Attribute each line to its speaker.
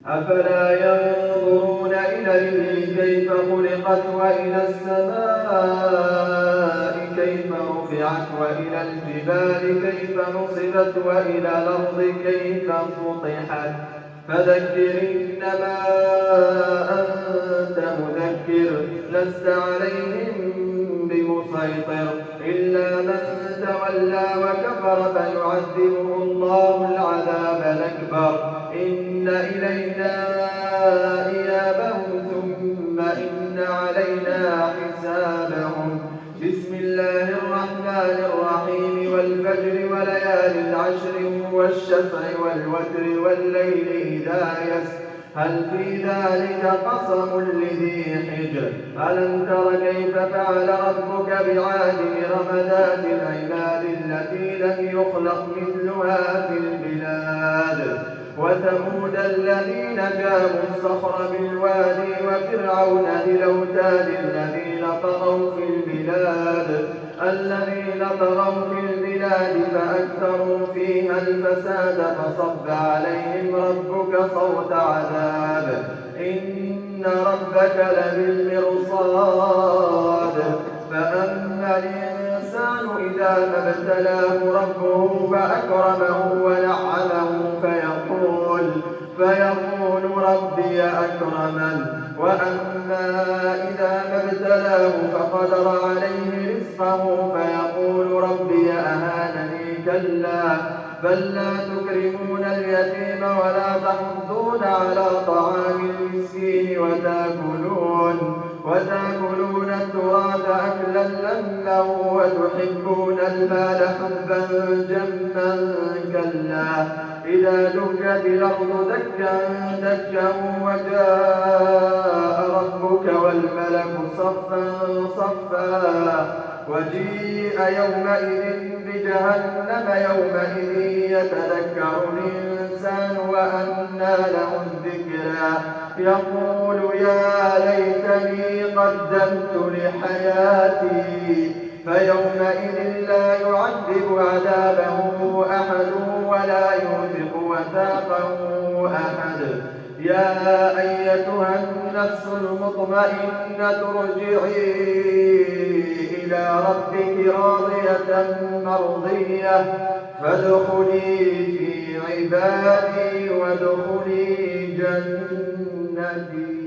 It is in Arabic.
Speaker 1: أفلا ينظرون إلى الإبل كيف خلقت وإلى السماء كيف رفعت وإلى الجبال كيف نصبت وإلى الأرض كيف سطحت فذكر إنما أنت مذكر لست عليهم بمسيطر إلا من تولى وكفر فيعذبه الله العذاب الأكبر إن إلينا إيابهم ثم إن علينا حسابهم بسم الله الرحمن الرحيم والفجر وليال العشر والشفع والوتر والليل إذا يسر هل في ذلك قسم لذي حجر ألم تر كيف فعل ربك بعاد إرم ذات العماد التي لم يخلق مثلها في البلاد وثمود الذين جابوا الصخر بالوادي وفرعون ذي الأوتاد الذين طغوا في البلاد فأكثروا فيها الفساد فصب عليهم ربك صوت عذاب إن ربك لبالمرصاد فأما الإنسان إذا ما ابتلاه ربه فأكرمه ونعمه فيقول ربي أكرمن وأما إذا ما ابتلاه فقدر عليه رزقه فيقول ربي أهانني كلا بل لا تكرمون اليتيم ولا تحضون على طعام المسكين وتأكلون التراث أكلا لما وتحبون المال حبا جما كلا إذا دكت الأرض دكا دكا وجاء ربك والملك صفا صفا وجيء يومئذ بجهنم يومئذ يتذكر الإنسان وأنى له الذكرى يقول يا ليتني قدمت لحياتي فيومئذ لا يعذب عذابه أحد ولا يوثق وثاقه أحد يا أيتها النفس المطمئنة ارجعي إلى ربك راضية مرضية فادخلي في عبادي وادخلي جنتي.